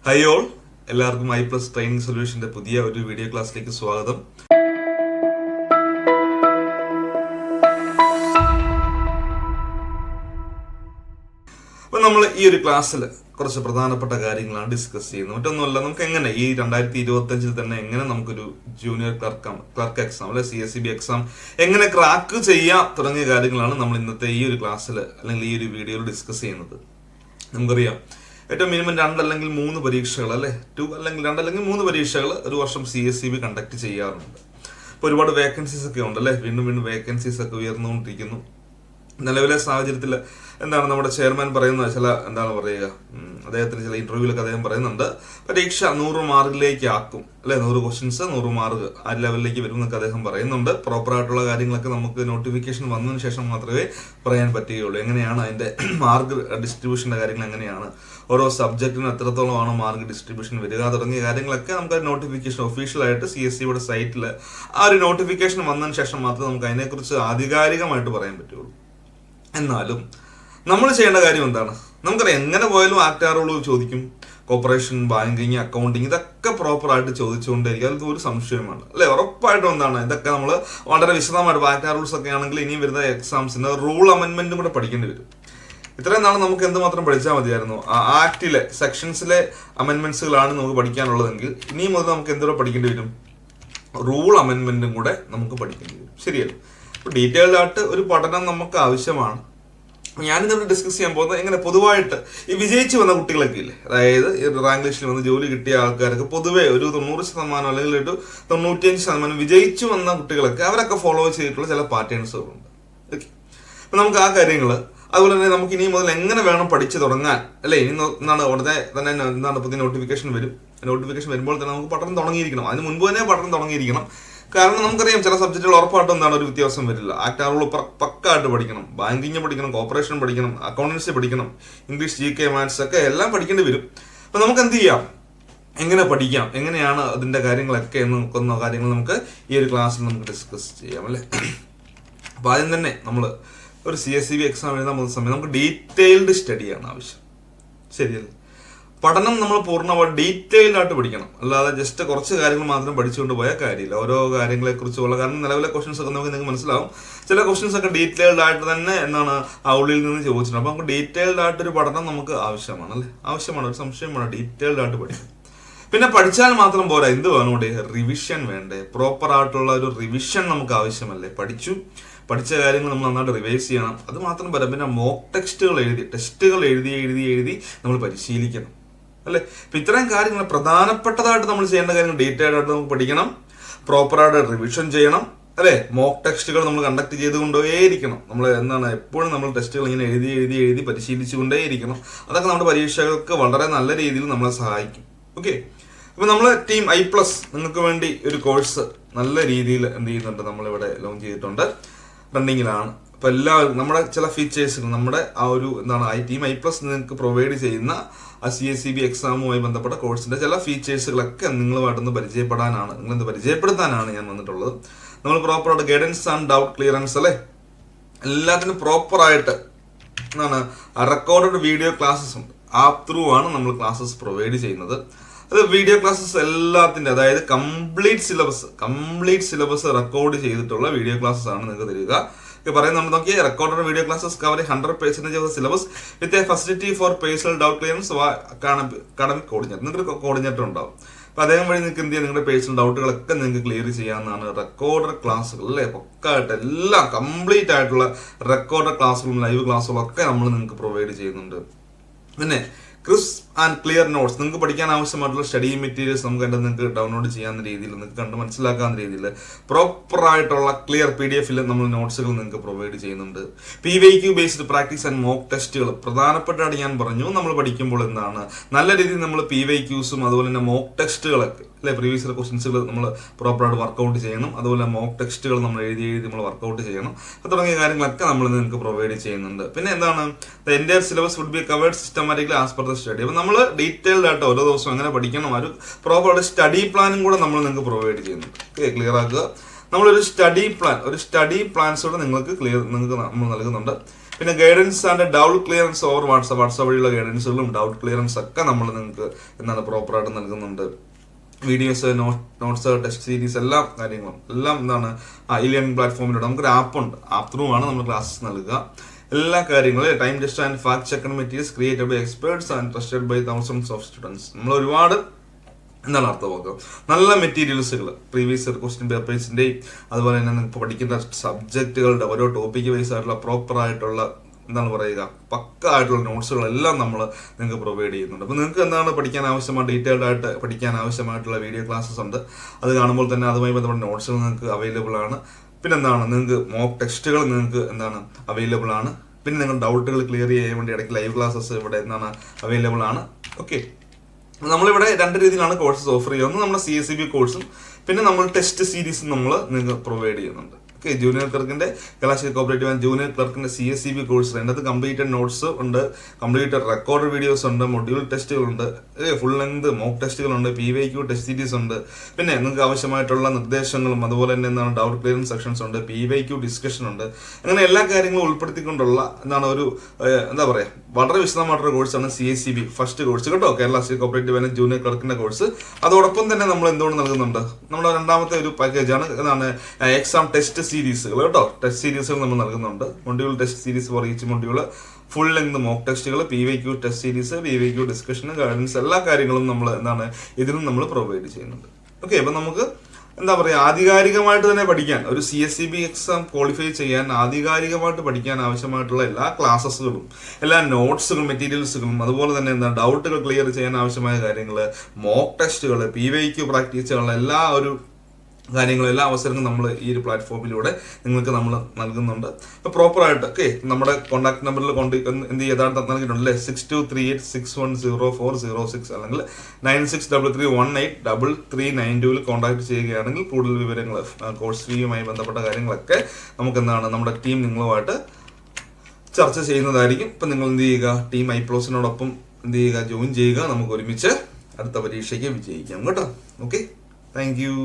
Hi all, എല്ലാവർക്കും I+ training സൊല്യൂഷന്റെ പുതിയ ഒരു വീഡിയോ ക്ലാസ്സിലേക്ക് സ്വാഗതം. അപ്പോൾ നമ്മൾ ഈ ഒരു ക്ലാസ്സിൽ കുറച്ച് പ്രധാനപ്പെട്ട കാര്യങ്ങളാണ് ഡിസ്കസ് ചെയ്യുന്നത്. മറ്റൊന്നുമല്ല, നമുക്ക് എങ്ങനെ ഈ 2025 തന്നെ എങ്ങനെ നമുക്കൊരു ജൂനിയർ ക്ലർക്ക് എക്സാം അല്ലെ CSEB എക്സാം എങ്ങനെ ക്രാക്ക് ചെയ്യാം തുടങ്ങിയ കാര്യങ്ങളാണ് നമ്മൾ ഇന്നത്തെ ഈ ഒരു ക്ലാസ്സിൽ അല്ലെങ്കിൽ ഈ ഒരു വീഡിയോയിൽ ഡിസ്കസ് ചെയ്യുന്നത്. നമുക്കറിയാം, ഏറ്റവും മിനിമം 2 അല്ലെങ്കിൽ 3 പരീക്ഷകൾ അല്ലെ 2 അല്ലെങ്കിൽ 2 അല്ലെങ്കിൽ 3 പരീക്ഷകൾ ഒരു വർഷം CSEB കണ്ടക്ട് ചെയ്യാറുണ്ട്. ഇപ്പോൾ ഒരുപാട് വേക്കൻസീസ് ഒക്കെ ഉണ്ട് അല്ലെ, വീണ്ടും വേക്കൻസീസ് ഒക്കെ ഉയർന്നുകൊണ്ടിരിക്കുന്നു. നിലവിലെ സാഹചര്യത്തിൽ എന്താണ് നമ്മുടെ ചെയർമാൻ പറയുന്ന ചില എന്താണ് പറയുക, അദ്ദേഹത്തിന് ചില ഇന്റർവ്യൂലൊക്കെ അദ്ദേഹം പറയുന്നുണ്ട്, പരീക്ഷ 100 മാർക്കിലേക്ക് ആക്കും അല്ലെ, 100 ക്വസ്റ്റ്യൻസ് 100 മാർക്ക് ആ ലെവലിലേക്ക് വരും എന്നൊക്കെ അദ്ദേഹം പറയുന്നുണ്ട്. പ്രോപ്പറായിട്ടുള്ള കാര്യങ്ങളൊക്കെ നമുക്ക് നോട്ടിഫിക്കേഷൻ വന്നതിന് ശേഷം മാത്രമേ പറയാൻ പറ്റുകയുള്ളൂ. എങ്ങനെയാണ് അതിന്റെ മാർക്ക് ഡിസ്ട്രിബ്യൂഷന്റെ കാര്യങ്ങൾ, എങ്ങനെയാണ് ഓരോ സബ്ജക്റ്റിനും എത്രത്തോളമാണ് മാർക്ക് ഡിസ്ട്രിബ്യൂഷൻ വരിക തുടങ്ങിയ കാര്യങ്ങളൊക്കെ നമുക്ക് നോട്ടിഫിക്കേഷൻ ഒഫീഷ്യലായിട്ട് CSEBയുടെ സൈറ്റിൽ ആ ഒരു നോട്ടിഫിക്കേഷൻ വന്നതിന് ശേഷം മാത്രമേ നമുക്ക് അതിനെക്കുറിച്ച് ആധികാരികമായിട്ട് പറയാൻ പറ്റുള്ളൂ. എന്നാലും നമ്മൾ ചെയ്യേണ്ട കാര്യം എന്താണ്? നമുക്കറിയാം, എങ്ങനെ പോയാലും ആക്ട് റൂൾ ചോദിക്കും, കോർപ്പറേഷൻ, ബാങ്കിങ്, അക്കൗണ്ടിങ്, ഇതൊക്കെ പ്രോപ്പറായിട്ട് ചോദിച്ചുകൊണ്ടേയിരിക്കും. അതിൽ ഒരു സംശയമാണ് അല്ലെ. ഉറപ്പായിട്ടും എന്താണ്, ഇതൊക്കെ നമ്മൾ വളരെ വിശദമായിട്ട് ആക്ട് റൂൾസ് ഒക്കെ ആണെങ്കിൽ ഇനിയും വരുന്ന എക്സാംസിന് റൂൾ അമെന്റ്മെന്റും കൂടെ പഠിക്കേണ്ടി വരും. ഇത്രയും നാളെ നമുക്ക് എന്തുമാത്രം പഠിച്ചാൽ മതിയായിരുന്നു? ആക്ടിലെ സെക്ഷൻസിലെ അമെന്റ്മെന്റ്സുകളാണ് നമുക്ക് പഠിക്കാനുള്ളതെങ്കിൽ ഇനിയും മുതൽ നമുക്ക് എന്തോരം പഠിക്കേണ്ടി വരും? റൂൾ അമെന്റ്മെന്റും കൂടെ നമുക്ക് പഠിക്കേണ്ടി വരും. ശരിയല്ലേ? അപ്പോൾ ഡീറ്റെയിൽഡ് ആയിട്ട് ഒരു പഠനം നമുക്ക് ആവശ്യമാണ്. ഞാനിന്നിവിടെ ഡിസ്കസ് ചെയ്യാൻ പോകുന്നത് എങ്ങനെ പൊതുവായിട്ട് ഈ വിജയിച്ചു വന്ന കുട്ടികളൊക്കെ ഇല്ലേ, അതായത് റാങ്ക് ലിസ്റ്റിൽ വന്ന് ജോലി കിട്ടിയ ആൾക്കാർക്ക് പൊതുവെ ഒരു 90% അല്ലെങ്കിൽ ഒരു 95% വിജയിച്ചു വന്ന കുട്ടികളൊക്കെ അവരൊക്കെ ഫോളോ ചെയ്തിട്ടുള്ള ചില പാറ്റേൺസുകളുണ്ട്. ഓക്കെ, അപ്പൊ നമുക്ക് ആ കാര്യങ്ങൾ, അതുപോലെ തന്നെ നമുക്ക് ഇനി മുതൽ എങ്ങനെ വേണം പഠിച്ചു തുടങ്ങാൻ അല്ലെ. ഇനി എന്താണ് ഉടനെ തന്നെ എന്താണ് പുതിയ നോട്ടിഫിക്കേഷൻ വരും. നോട്ടിഫിക്കേഷൻ വരുമ്പോൾ തന്നെ നമുക്ക് പഠനം തുടങ്ങിയിരിക്കണം. അതിന് മുൻപ് തന്നെ പഠനം തുടങ്ങിയിരിക്കണം. കാരണം നമുക്കറിയാം, ചില സബ്ജക്റ്റുകൾ ഉറപ്പായിട്ടും എന്താണ് ഒരു വ്യത്യാസം വരില്ല. ആക്ട് റൂൾ പക്കായിട്ട് പഠിക്കണം, ബാങ്കിങ് പഠിക്കണം, കോർപ്പറേഷൻ പഠിക്കണം, അക്കൗണ്ടൻസി പഠിക്കണം, ഇംഗ്ലീഷ്, GK, മാത്സ് ഒക്കെ എല്ലാം പഠിക്കേണ്ടി വരും. അപ്പൊ നമുക്ക് എന്ത് ചെയ്യാം, എങ്ങനെ പഠിക്കാം, എങ്ങനെയാണ് അതിന്റെ കാര്യങ്ങളൊക്കെ എന്ന് നോക്കുന്ന കാര്യങ്ങൾ നമുക്ക് ഈ ഒരു ക്ലാസ്സിൽ നമുക്ക് ഡിസ്കസ് ചെയ്യാം അല്ലെ. അപ്പൊ ആദ്യം തന്നെ നമ്മൾ ഒരു CSEB എക്സാം എഴുതാൻ പോകുന്ന സമയം നമുക്ക് ഡീറ്റെയിൽഡ് സ്റ്റഡിയാണ് ആവശ്യം. ശരിയല്ലേ? പഠനം നമ്മൾ പൂർണ്ണമായി ഡീറ്റെയിൽഡ് ആയിട്ട് പഠിക്കണം. അല്ലാതെ ജസ്റ്റ് കുറച്ച് കാര്യങ്ങൾ മാത്രം പഠിച്ചുകൊണ്ട് പോയാൽ കാര്യമില്ല. ഓരോ കാര്യങ്ങളെ കുറിച്ചുള്ള, കാരണം നിലവിലെ ക്വസ്റ്റ്യൻസ് ഒക്കെ നിങ്ങൾക്ക് മനസ്സിലാവും, ചില ക്വസ്റ്റ്യൻസ് ഒക്കെ ഡീറ്റെയിൽഡ് ആയിട്ട് തന്നെ എന്താണ് ആ ഉള്ളിൽ നിന്ന് ചോദിച്ചിട്ടുണ്ട്. അപ്പൊ നമുക്ക് ഡീറ്റെയിൽഡ് ആയിട്ടൊരു പഠനം നമുക്ക് ആവശ്യമാണ് അല്ലെ, ആവശ്യമാണ്. ഒരു സംശയമാണ്, ഡീറ്റെയിൽഡ് ആയിട്ട് പഠിക്കും. പിന്നെ പഠിച്ചാൽ മാത്രം പോരാ, എന്ത് വേണോടെ, റിവിഷൻ വേണ്ടേ? പ്രോപ്പർ ആയിട്ടുള്ള ഒരു റിവിഷൻ നമുക്ക് ആവശ്യമല്ലേ. പഠിച്ച കാര്യങ്ങൾ നമ്മൾ നന്നായിട്ട് റിവൈസ് ചെയ്യണം. അത് മാത്രം പോരാ, പിന്നെ മോക്ക് ടെസ്റ്റുകൾ എഴുതി നമ്മൾ പരിശീലിക്കണം അല്ലെ. അപ്പൊ ഇത്രയും കാര്യങ്ങൾ പ്രധാനപ്പെട്ടതായിട്ട് നമ്മൾ ചെയ്യേണ്ട കാര്യങ്ങൾ ഡീറ്റെയിൽഡ് ആയിട്ട് നമുക്ക് പഠിക്കണം, പ്രോപ്പറായിട്ട് റിവിഷൻ ചെയ്യണം അല്ലെ. മോക്ക് ടെസ്റ്റുകൾ നമ്മൾ കണ്ടക്ട് ചെയ്തുകൊണ്ടേയിരിക്കണം. നമ്മൾ എന്താണ് എപ്പോഴും നമ്മൾ ടെസ്റ്റുകൾ ഇങ്ങനെ എഴുതി പരിശീലിച്ചുകൊണ്ടേയിരിക്കണം. അതൊക്കെ നമ്മുടെ പരീക്ഷകൾക്ക് വളരെ നല്ല രീതിയിൽ നമ്മളെ സഹായിക്കും. ഓക്കെ, അപ്പൊ നമ്മൾ ടീം I+ നിങ്ങൾക്ക് വേണ്ടി ഒരു കോഴ്സ് നല്ല രീതിയിൽ എന്ത് ചെയ്യുന്നുണ്ട്, നമ്മളിവിടെ ലോഞ്ച് ചെയ്തിട്ടുണ്ട്, റണ്ണിങ്ങിലാണ്. അപ്പൊ എല്ലാവരും നമ്മുടെ ചില ഫീച്ചേഴ്സുകൾ, നമ്മുടെ ആ ഒരു എന്താണ് ടീം I+ നിങ്ങൾക്ക് പ്രൊവൈഡ് ചെയ്യുന്ന ആ CSEB എക്സാമുമായി ബന്ധപ്പെട്ട കോഴ്സിന്റെ ചില ഫീച്ചേഴ്സുകളൊക്കെ നിങ്ങളുമായിട്ടൊന്ന് പരിചയപ്പെടുത്താനാണ് ഞാൻ വന്നിട്ടുള്ളത്. നമ്മൾ പ്രോപ്പറായിട്ട് ഗൈഡൻസ് ആൻഡ് ഡൗട്ട് ക്ലിയറൻസ് അല്ലെ, എല്ലാത്തിനും പ്രോപ്പറായിട്ട് എന്താണ് റെക്കോർഡഡ് വീഡിയോ ക്ലാസ്സസ് ഉണ്ട്. ആപ്പ് ത്രൂ ആണ് നമ്മൾ ക്ലാസ്സസ് പ്രൊവൈഡ് ചെയ്യുന്നത്. അത് വീഡിയോ ക്ലാസ്സസ് എല്ലാത്തിന്റെ, അതായത് കംപ്ലീറ്റ് സിലബസ് റെക്കോർഡ് ചെയ്തിട്ടുള്ള വീഡിയോ ക്ലാസ്സസ് ആണ് നിങ്ങൾക്ക് തരിക. പറയുന്നത് നോക്കിയാൽ recorded video classes cover 100% of syllabus with a facility for personal doubt clearance academic coordinator. നിങ്ങൾക്ക് കോർഡിനേറ്റർ ഉണ്ടാവും. അപ്പൊ അദ്ദേഹം വഴി നിങ്ങൾക്ക് എന്ത് ചെയ്യാം, നിങ്ങളുടെ പേഴ്സണൽ ഡൗട്ടുകളൊക്കെ നിങ്ങൾക്ക് ക്ലിയർ ചെയ്യാവുന്നതാണ്. റെക്കോർഡഡ് ക്ലാസ്സുകൾ അല്ലെ, പക്കായിട്ട് എല്ലാം കംപ്ലീറ്റ് ആയിട്ടുള്ള റെക്കോർഡഡ് ക്ലാസ്സുകളും ലൈവ് ക്ലാസ്സുകളും ഒക്കെ നമ്മൾ നിങ്ങൾക്ക് പ്രൊവൈഡ് ചെയ്യുന്നുണ്ട്. പിന്നെ ക്രിസ്പ് ആൻഡ് ക്ലിയർ നോട്ട്സ്, നിങ്ങൾക്ക് പഠിക്കാൻ ആവശ്യമായിട്ടുള്ള സ്റ്റഡി മെറ്റീരിയൽസ് നമുക്ക് നിങ്ങൾക്ക് ഡൗൺലോഡ് ചെയ്യാവുന്ന രീതിയിൽ, നിങ്ങൾക്ക് കണ്ട് മനസ്സിലാക്കാവുന്ന രീതിയിൽ പ്രോപ്പർ ആയിട്ടുള്ള ക്ലിയർ PDF നമ്മൾ നോട്ട്സുകൾ നിങ്ങൾക്ക് പ്രൊവൈഡ് ചെയ്യുന്നുണ്ട്. PYQ based practice and mock ടെസ്റ്റുകൾ പ്രധാനപ്പെട്ടായിട്ട് ഞാൻ പറഞ്ഞു. നമ്മൾ പഠിക്കുമ്പോൾ എന്താണ് നല്ല രീതിയിൽ നമ്മൾ PYQസും അതുപോലെ തന്നെ മോക്ക് ടെസ്റ്റുകളൊക്കെ അല്ലെ, പ്രീവിയസ് ക്വസ്റ്റ്യൻസുകൾ നമ്മൾ പ്രോപ്പറായിട്ട് വർക്കൗട്ട് ചെയ്യണം. അതുപോലെ മോക്ക് ടെസ്റ്റുകൾ നമ്മൾ എഴുതി നമ്മൾ വർക്കൗട്ട് ചെയ്യണം. തുടങ്ങിയ കാര്യങ്ങളൊക്കെ നമ്മൾ നിങ്ങൾക്ക് പ്രൊവൈഡ് ചെയ്യുന്നുണ്ട്. പിന്നെ എന്താണ്, the entire syllabus would be covered systematically as per the study. അപ്പൊ നമ്മൾ ഡീറ്റെയിൽഡ് ആയിട്ട് ഓരോ ദിവസവും എങ്ങനെ പഠിക്കണം, ഒരു പ്രോപ്പർ സ്റ്റഡി പ്ലാനും കൂടെ നമ്മൾ നിങ്ങൾക്ക് പ്രൊവൈഡ് ചെയ്യുന്നുണ്ട്. ക്ലിയർ ആക്കുക, നമ്മളൊരു സ്റ്റഡി പ്ലാൻസോടെ നിങ്ങൾക്ക് നമ്മൾ നൽകുന്നുണ്ട്. പിന്നെ guidance and doubt clearance over WhatsApp വഴിയുള്ള ഗൈഡൻസുകളും ഡൗട്ട് ക്ലിയറൻസ് ഒക്കെ നമ്മൾ നിങ്ങൾക്ക് എന്താണ് പ്രോപ്പറായിട്ട് നൽകുന്നുണ്ട്. വീഡിയോസ്, നോട്ട്സ്, ടെസ്റ്റ് സീരീസ്, എല്ലാ കാര്യങ്ങളും എല്ലാം എന്താണ് ഈ ലേണിംഗ് പ്ലാറ്റ്ഫോമിലൂടെ നമുക്കൊരു ആപ്പുണ്ട്. ആപ്പ് ത്രൂ ആണ് നമ്മൾ ക്ലാസ്സസ് നൽകുക. എല്ലാ കാര്യങ്ങളും time test and fact check materials created by experts and trusted by thousands of students. നമ്മൾ ഒരുപാട് എന്താണ് അർത്ഥമാക്കുക, നല്ല മെറ്റീരിയൽസുകൾ പ്രീവിയസ് ഇയർ ക്വസ്റ്റ്യൻ പേപ്പേഴ്സിന്റെയും അതുപോലെ തന്നെ നിങ്ങൾക്ക് പഠിക്കുന്ന സബ്ജക്റ്റുകളുടെ ഓരോ ടോപ്പിക്ക് വൈസ് ആയിട്ടുള്ള പ്രോപ്പർ ആയിട്ടുള്ള എന്താണ് പറയുക പക്ക ആയിട്ടുള്ള നോട്ട്സുകളെല്ലാം നമ്മൾ നിങ്ങൾക്ക് പ്രൊവൈഡ് ചെയ്യുന്നുണ്ട്. അപ്പോൾ നിങ്ങൾക്ക് എന്താണ് പഠിക്കാൻ ആവശ്യമായ ഡീറ്റെയിൽഡ് ആയിട്ട് പഠിക്കാൻ ആവശ്യമായിട്ടുള്ള വീഡിയോ ക്ലാസ്സസ് ഉണ്ട്. അത് കാണുമ്പോൾ തന്നെ അതുമായി ബന്ധപ്പെട്ട നോട്ട്സുകൾ നിങ്ങൾക്ക് അവൈലബിൾ ആണ്. പിന്നെ എന്താണ് നിങ്ങൾക്ക് മോക്ക് ടെക്സ്റ്റുകൾ നിങ്ങൾക്ക് എന്താണ് അവൈലബിൾ ആണ്. പിന്നെ നിങ്ങൾ ഡൗട്ടുകൾ ക്ലിയർ ചെയ്യാൻ വേണ്ടി ഇടയ്ക്ക് ലൈവ് ക്ലാസ്സസ് ഇവിടെ എന്താണ് അവൈലബിൾ ആണ്. ഓക്കെ, നമ്മളിവിടെ 2 രീതിയിലാണ് കോഴ്സസ് ഓഫർ ചെയ്യുന്നത്. നമ്മുടെ CSEB കോഴ്സും പിന്നെ നമ്മൾ ടെസ്റ്റ് സീരീസും നമ്മൾ നിങ്ങൾക്ക് പ്രൊവൈഡ് ചെയ്യുന്നുണ്ട്. ജൂനിയർ ക്ലർക്കിന്റെ കലാശാല കോപ്പറേറ്റീവ് ആൻഡ് ജൂനിയർ ക്ലർക്കിന്റെ CSEB കോഴ്സ് അതിനകത്ത് കംപ്ലീറ്റഡ് നോട്ട്സ് ഉണ്ട്, കംപ്ലീറ്റഡ് റെക്കോർഡ് വീഡിയോസ് ഉണ്ട്, മൊഡ്യൂൾ ടെസ്റ്റുകളുണ്ട്, ഫുൾ ലെങ്ത് മോക്ക് ടെസ്റ്റുകളുണ്ട്, PYQ ടെസ്റ്റ് സീരീസ് ഉണ്ട്. പിന്നെ നിങ്ങൾക്ക് ആവശ്യമായിട്ടുള്ള നിർദ്ദേശങ്ങളും അതുപോലെ തന്നെ എന്താണ് ഡൗട്ട് ക്ലിയറിംഗ് സെക്ഷൻസ് ഉണ്ട്, PYQ ഡിസ്കഷൻ ഉണ്ട്. അങ്ങനെ എല്ലാ കാര്യങ്ങളും ഉൾപ്പെടുത്തിക്കൊണ്ടുള്ള എന്താണ് ഒരു എന്താ പറയാ വളരെ വിശദമായിട്ടുള്ള കോഴ്സാണ് CSEB ഫസ്റ്റ് കോഴ്സ് കേട്ടോ, Kerala state cooperative and junior ക്ലർക്കിന്റെ കോഴ്സ്. അതോടൊപ്പം തന്നെ നമ്മൾ എന്തുകൊണ്ട് നൽകുന്നുണ്ട്, നമ്മുടെ രണ്ടാമത്തെ ഒരു പാക്കേജാണ് എന്താണ് എക്സാം ടെസ്റ്റ് സീരീസുകൾ കേട്ടോ. ടെസ്റ്റ് സീരീസുകൾ നമ്മൾ നൽകുന്നുണ്ട്. Module test series for each module, full length mock ടെസ്റ്റുകൾ, PYQ test series, PYQ discussion, guidance, എല്ലാ കാര്യങ്ങളും നമ്മൾ എന്താണ് ഇതിനും നമ്മൾ പ്രൊവൈഡ് ചെയ്യുന്നുണ്ട്. ഓക്കെ, അപ്പൊ നമുക്ക് എന്താ പറയുക ആധികാരികമായിട്ട് തന്നെ പഠിക്കാൻ ഒരു CSEB എക്സാം ക്വാളിഫൈ ചെയ്യാൻ ആധികാരികമായിട്ട് പഠിക്കാൻ ആവശ്യമായിട്ടുള്ള എല്ലാ ക്ലാസ്സസുകളും എല്ലാ നോട്ട്സുകളും മെറ്റീരിയൽസുകളും അതുപോലെ തന്നെ എന്താ ഡൗട്ടുകൾ ക്ലിയർ ചെയ്യാൻ ആവശ്യമായ കാര്യങ്ങൾ, മോക്ക് ടെസ്റ്റുകൾ, PYQ പ്രാക്ടീസുകൾ, എല്ലാ ഒരു കാര്യങ്ങളും എല്ലാ അവസരങ്ങളും നമ്മൾ ഈ ഒരു പ്ലാറ്റ്ഫോമിലൂടെ നിങ്ങൾക്ക് നമ്മൾ നൽകുന്നുണ്ട്. അപ്പോൾ പ്രോപ്പറായിട്ട് ഓക്കെ നമ്മുടെ കോൺടാക്ട് നമ്പറിൽ എന്ത് ചെയ്താണ് നൽകിയിട്ടുണ്ട് അല്ലേ, 6238610406 അല്ലെങ്കിൽ 9633183392 കോൺടാക്ട് ചെയ്യുകയാണെങ്കിൽ കൂടുതൽ വിവരങ്ങൾ കോഴ്സ് ഫീയുമായി ബന്ധപ്പെട്ട കാര്യങ്ങളൊക്കെ നമുക്ക് എന്താണ് നമ്മുടെ ടീം നിങ്ങളുമായിട്ട് ചർച്ച ചെയ്യുന്നതായിരിക്കും. ഇപ്പം നിങ്ങൾ എന്ത് ചെയ്യുക, ടീം ഐപ്ലോസിനോടൊപ്പം എന്ത് ചെയ്യുക, ജോയിൻ ചെയ്യുക. നമുക്ക് ഒരുമിച്ച് അടുത്ത പരീക്ഷയ്ക്ക് വിജയിക്കാം കേട്ടോ. Okay, thank you.